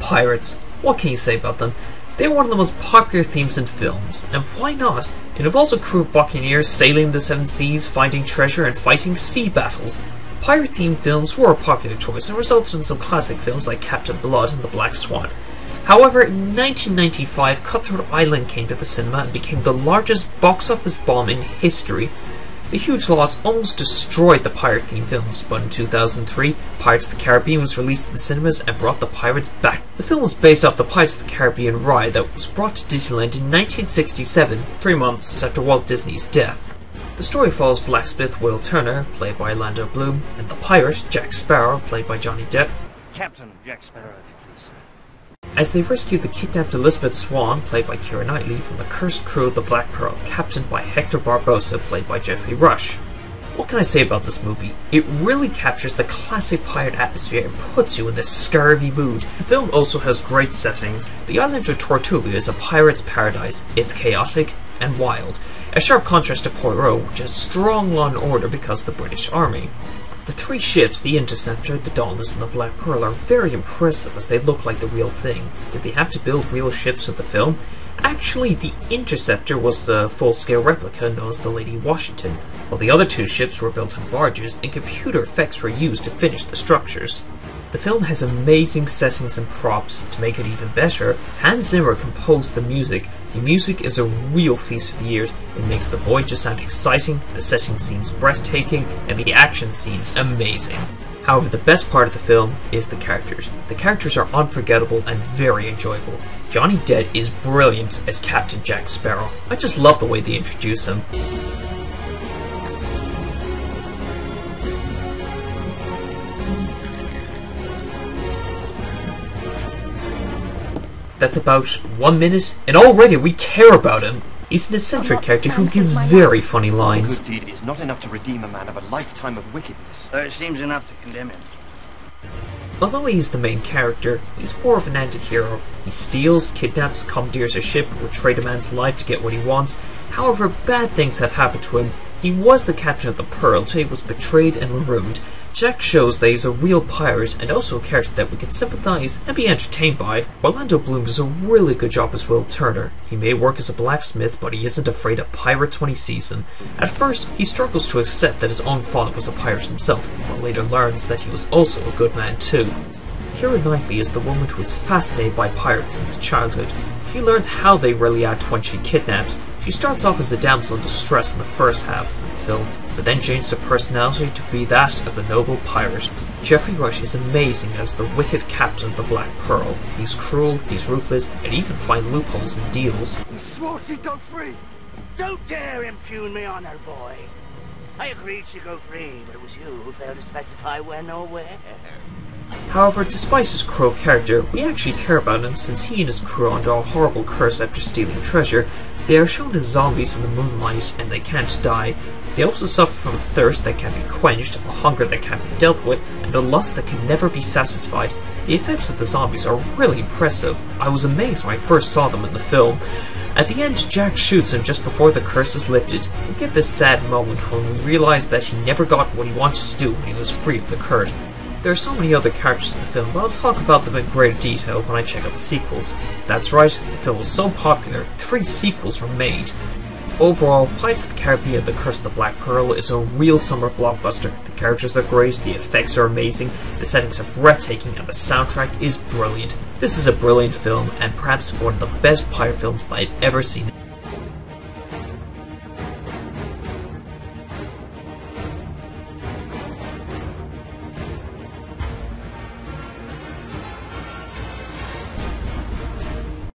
Pirates. What can you say about them? They're one of the most popular themes in films, and why not? It involves a crew of buccaneers sailing the seven seas, finding treasure, and fighting sea battles. Pirate-themed films were a popular choice and resulted in some classic films like Captain Blood and The Black Swan. However, in 1995, Cutthroat Island came to the cinema and became the largest box office bomb in history. The huge loss almost destroyed the pirate-themed films, but in 2003, Pirates of the Caribbean was released to the cinemas and brought the pirates back. The film was based off the Pirates of the Caribbean ride that was brought to Disneyland in 1967, 3 months after Walt Disney's death. The story follows blacksmith Will Turner, played by Orlando Bloom, and the pirate Jack Sparrow, played by Johnny Depp, Captain Jack Sparrow, if you please, sir. as they rescued the kidnapped Elizabeth Swann, played by Keira Knightley, from the cursed crew of the Black Pearl, captained by Hector Barbosa, played by Jeffrey Rush. What can I say about this movie? It really captures the classic pirate atmosphere and puts you in this scurvy mood. The film also has great settings. The island of Tortuga is a pirate's paradise. It's chaotic and wild, a sharp contrast to Port Royal, which has strong law and order because of the British Army. The 3 ships, the Interceptor, the Dauntless, and the Black Pearl, are very impressive as they look like the real thing. Did they have to build real ships in the film? Actually, the Interceptor was a full-scale replica known as the Lady Washington, while the other 2 ships were built on barges and computer effects were used to finish the structures. The film has amazing settings and props. To make it even better, Hans Zimmer composed the music. The music is a real feast for the ears. It makes the voyages sound exciting, the setting scenes breathtaking, and the action scenes amazing. However, the best part of the film is the characters. The characters are unforgettable and very enjoyable. Johnny Depp is brilliant as Captain Jack Sparrow. I just love the way they introduce him. That's about 1 minute, and already we care about him. He's an eccentric character who gives very funny lines. Good deed is not enough to redeem a man of a lifetime of wickedness. It seems enough to condemn him. Although he is the main character, he's more of an anti-hero. He steals, kidnaps, commandeers a ship, will trade a man's life to get what he wants. However, bad things have happened to him. He was the captain of the Pearl till he was betrayed and marooned. Jack shows that he's a real pirate and also a character that we can sympathise and be entertained by. Orlando Bloom does a really good job as Will Turner. He may work as a blacksmith, but he isn't afraid of pirates when he sees them. At first, he struggles to accept that his own father was a pirate himself, but later learns that he was also a good man too. Keira Knightley is the woman who is fascinated by pirates since childhood. She learns how they really act when she kidnaps. She starts off as a damsel in distress in the first half of the film, but then changes her personality to be that of a noble pirate. Jeffrey Rush is amazing as the wicked captain of the Black Pearl. He's cruel, he's ruthless, and even finds loopholes in deals. You swore she'd go free. Don't dare impugn me on her, boy. I agreed she'd go free, but it was you who failed to specify when or where. However, despite his cruel character, we actually care about him since he and his crew are under a horrible curse after stealing treasure. They are shown as zombies in the moonlight and they can't die. They also suffer from a thirst that can't be quenched, a hunger that can't be dealt with, and a lust that can never be satisfied. The effects of the zombies are really impressive. I was amazed when I first saw them in the film. At the end, Jack shoots him just before the curse is lifted. We get this sad moment when we realize that he never got what he wanted to do when he was free of the curse. There are so many other characters in the film, but I'll talk about them in greater detail when I check out the sequels. That's right, the film was so popular, 3 sequels were made. Overall, Pirates of the Caribbean: The Curse of the Black Pearl is a real summer blockbuster. The characters are great, the effects are amazing, the settings are breathtaking, and the soundtrack is brilliant. This is a brilliant film, and perhaps one of the best pirate films that I've ever seen.